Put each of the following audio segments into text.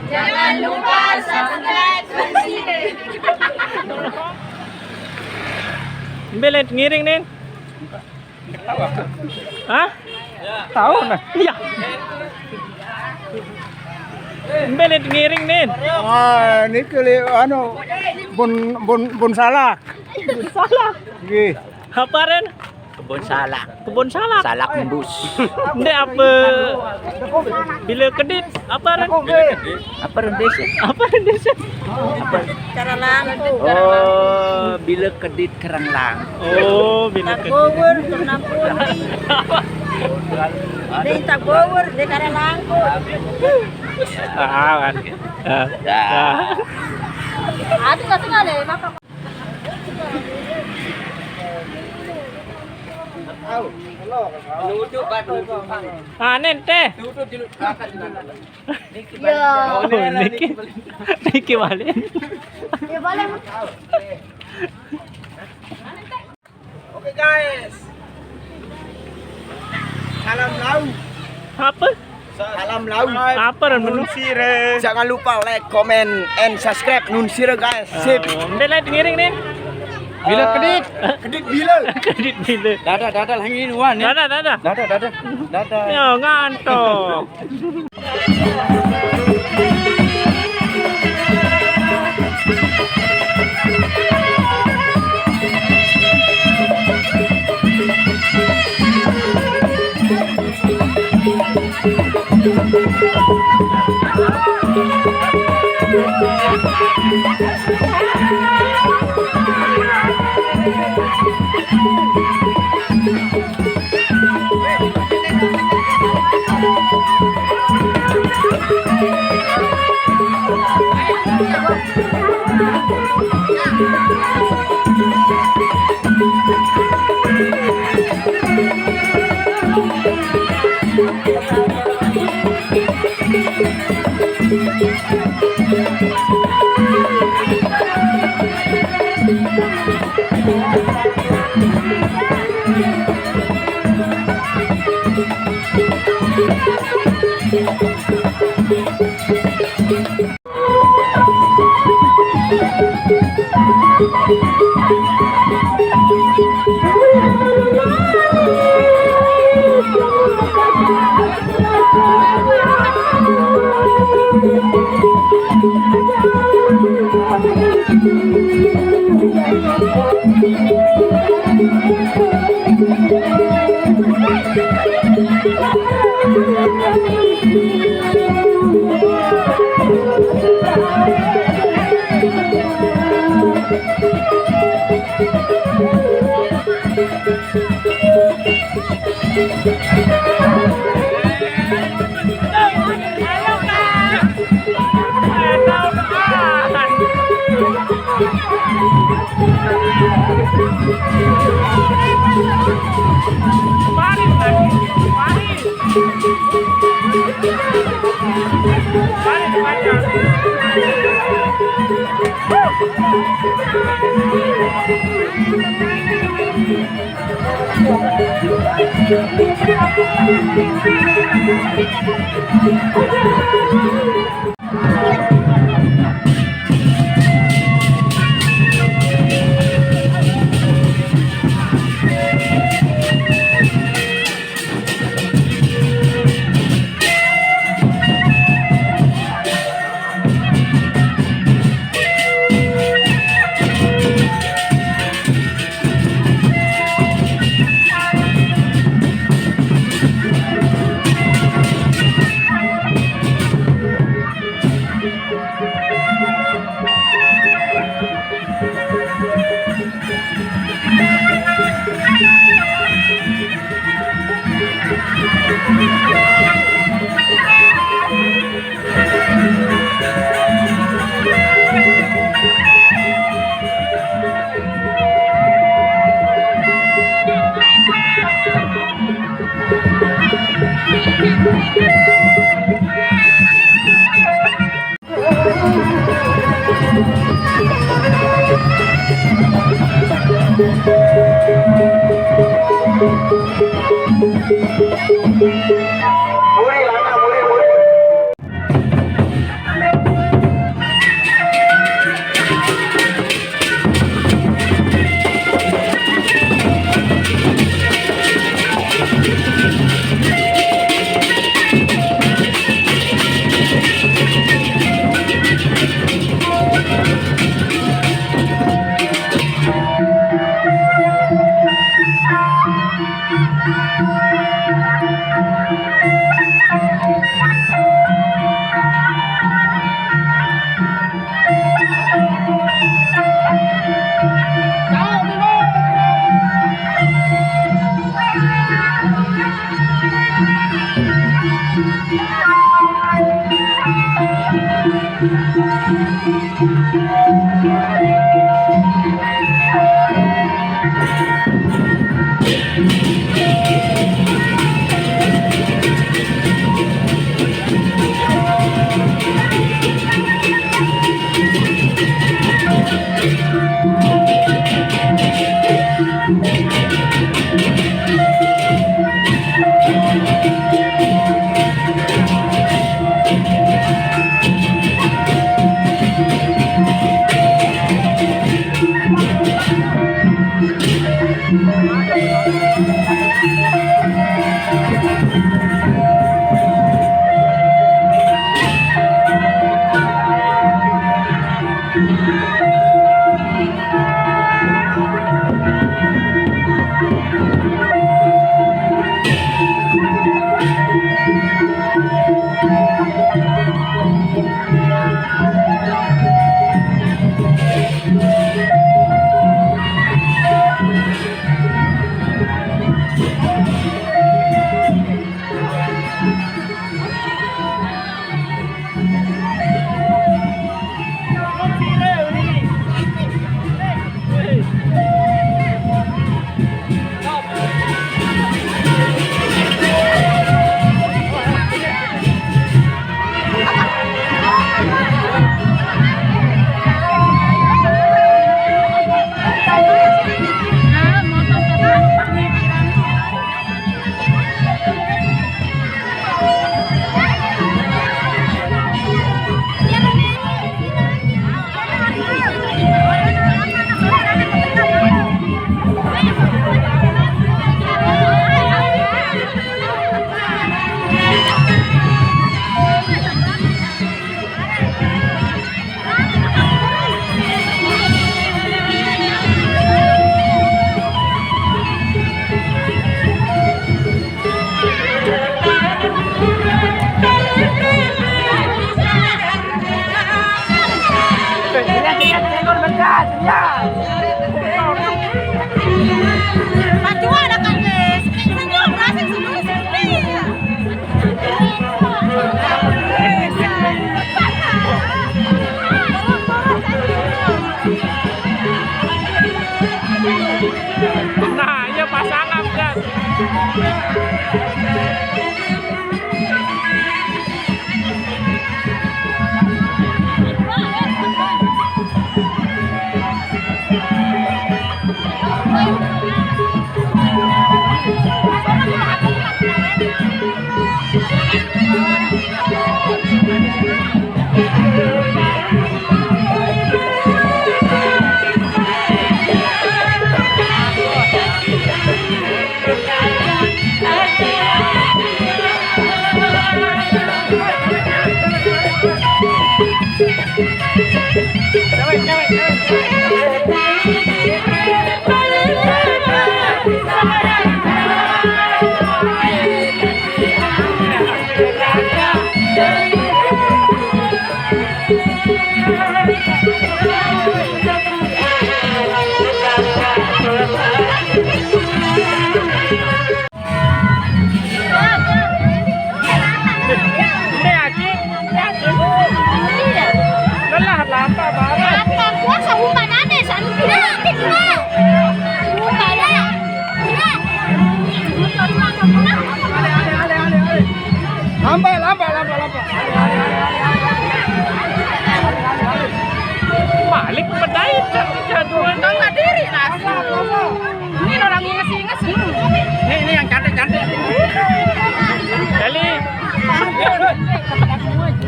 Jangan lupa subscribe. Belet ngiring nih. Hah? Tahu nah? Iya. Belet ngiring nih. Ini kali bun salak. Salah. Nggih. Apa Ren? Kebun salak. Kebun salak. Salak embus. Ini apa? Bila kedit apa Ren? Apa rendesi? Apa desa? Oh, bila kedit keranglang. Oh, bila kedit. Bogor, Ternapuri. Di Bogor, di Karalang. Ah, kan. Aduh, nggak tinggal deh, makan. Nen teh. Ya. Oh, Niki balik. Ya boleh. Oke guys. Salam lau. Apa? Salam lau. Apa Ren menu? Jangan lupa like, comment, and subscribe. Nun sire guys. Sip. Belet ngiring nih. Bila kedit. Kedit bila. Kedit bila. Dadah hangi nuan ni. Dadah. Dadah. Ya ngantuk. Maju ada kan guys. Senyum, asik senyum sendiri. Nah, ya pasangan kan. Balik pedai jagoan nggak diri nasi. Ini orang inges-inges. Ini yang cantik-cantik. Eli.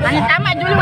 Hanya tamat dulu.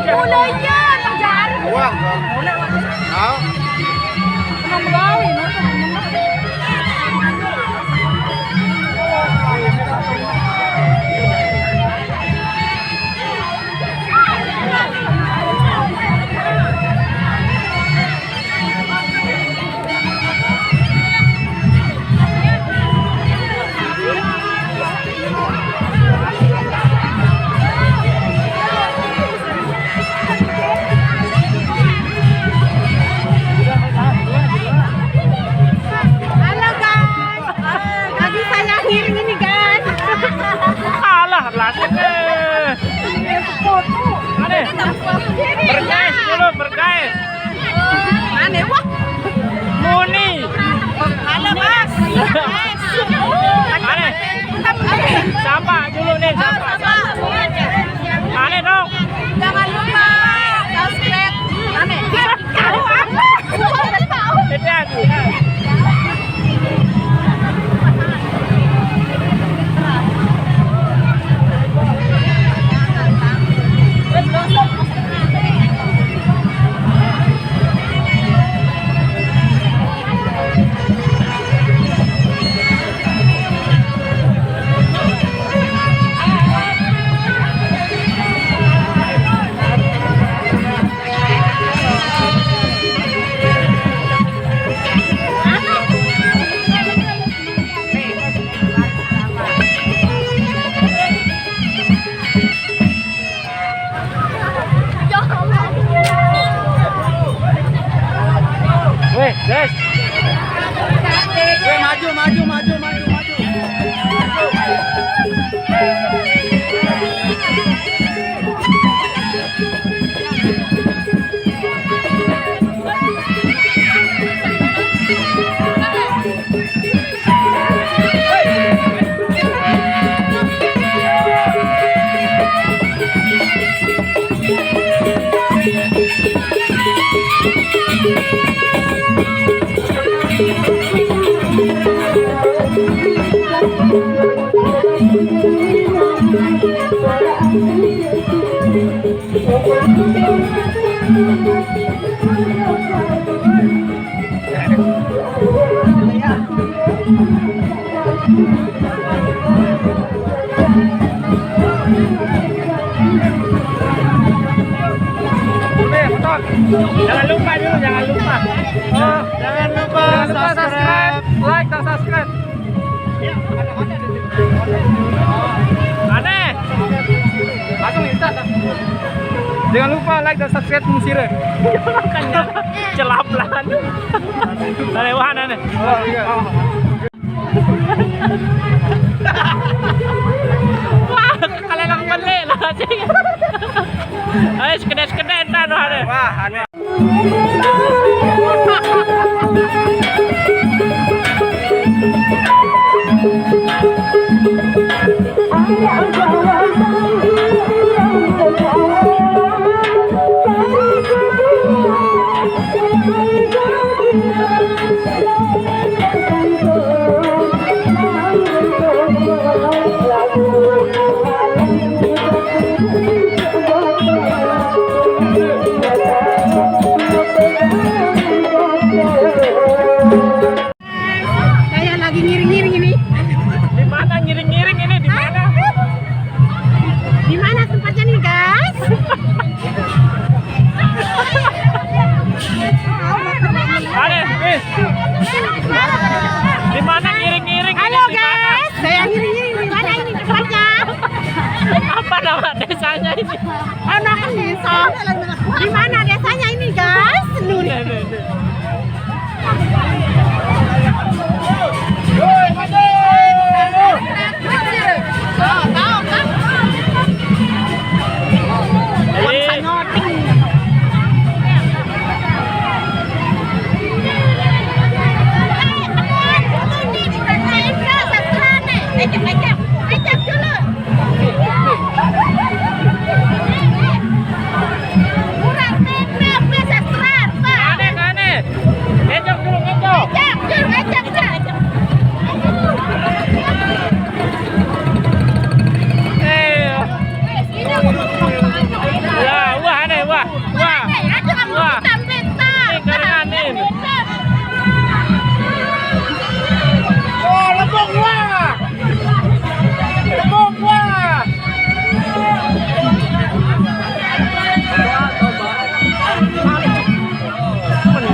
Mulanya terjadi. Wah, mau? Halo guys, lagi saya ngiring ini guys. Kalah lasnya. Aneh. Bergais dulu, bergais. Aneh wah. Muni. Halo mas. Aneh. Sapa dulu nih, sapa. Aneh dong. Jangan lupa subscribe. Aneh. Tahu apa? Tahu. Beda aku. Weh, guys. Weh, maju. Jangan lupa dulu, jangan lupa. Oh, jangan lupa subscribe, like dan subscribe. Aneh. Langsung instan. Jangan lupa like dan subscribe Musire. Makanya celaplan. Aneh wah aneh. Oh, iya. Wah, kalian lang balik lah sih. Ayo sekedar entar ada. Wah, aneh. Saya lagi ngiring-ngiring ini. Di mana ngiring-ngiring ini di mana? Di mana tempatnya nih, guys? Ada, di mana ngiring? Di mana desanya ini guys? Nun.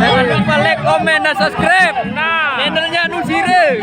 Jangan lupa like, komen, dan subscribe. Channelnya Nusire.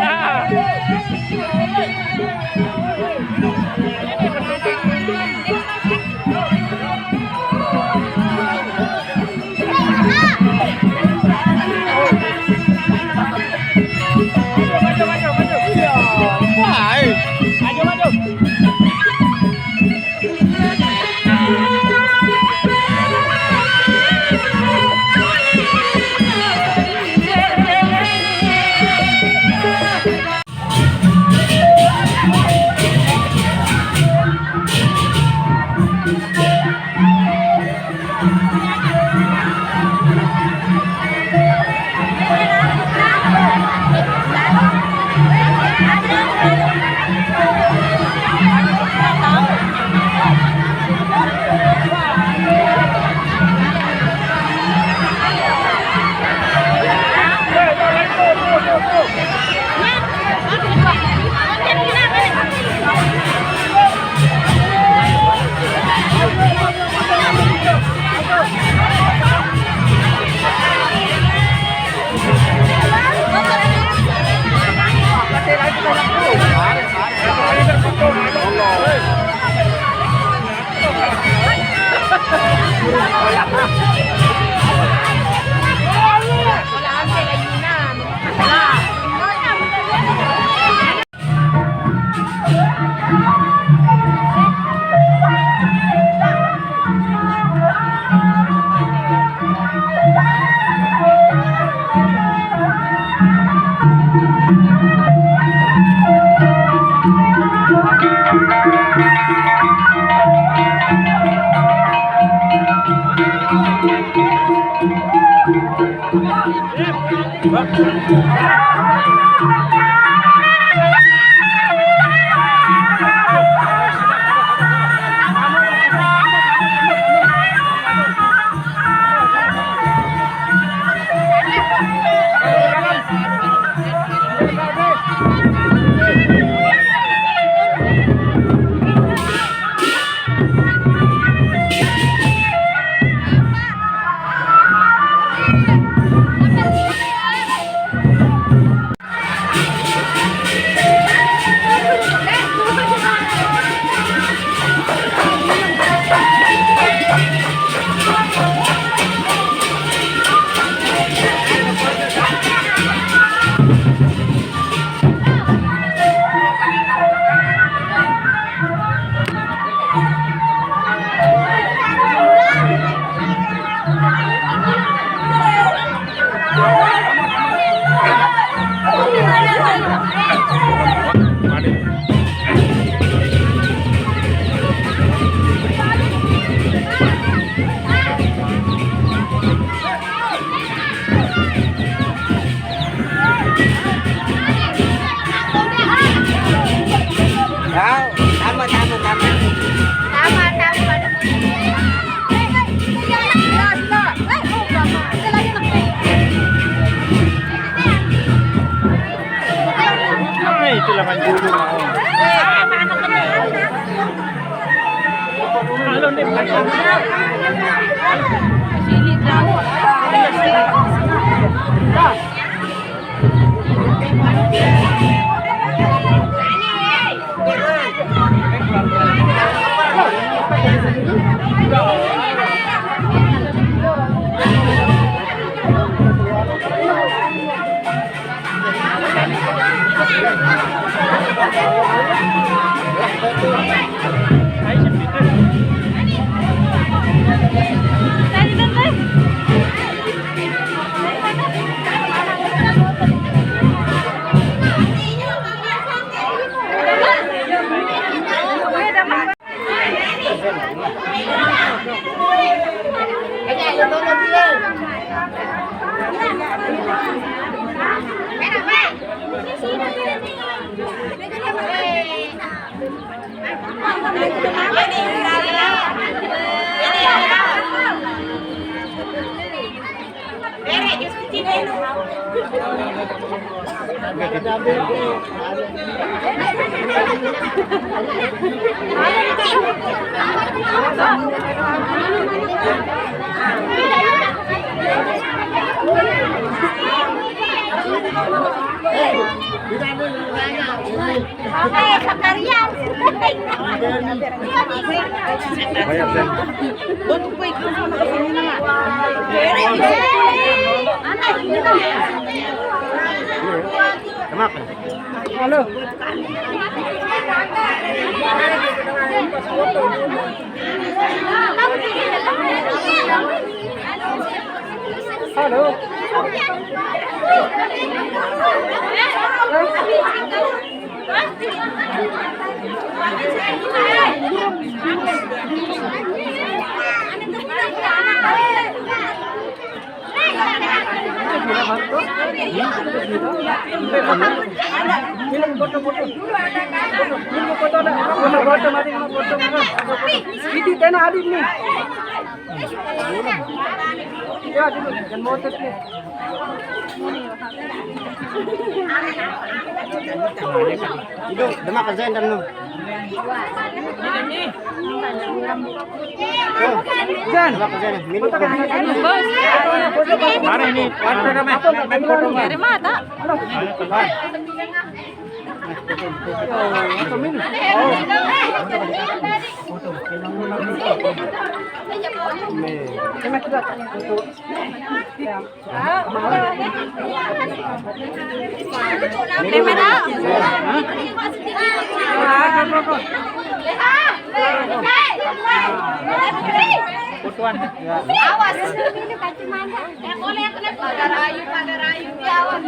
Halo. Halo. Ini tena adik nih. Ya, dulu jangan motor nih. Itu demak kerjain dan lu. Jan, Demak kerjain. Minum. mana ini? Dari mata. Awas. Yang boleh yang kena pagar ayu. Awas.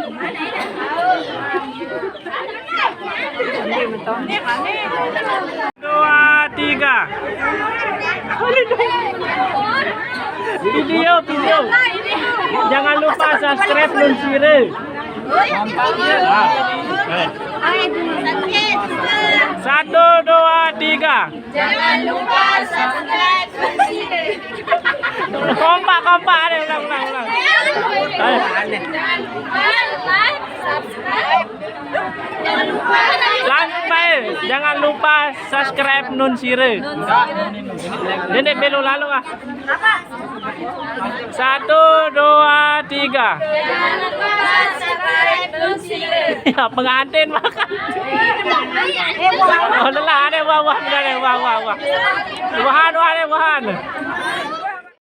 Dua, tiga. Video. Jangan lupa subscribe Nun Sire. Satu, dua, tiga. Jangan lupa subscribe. Kompak. Ada ulang. Jangan lupa like, subscribe. Jangan lupa Sampai jangan lupa subscribe Nun Sire. Nenek belok lalu ah. Satu, dua, tiga. Jangan lupa subscribe Nun Sire. Ya pengantin makan. Oh lelah ada wah. Wahan.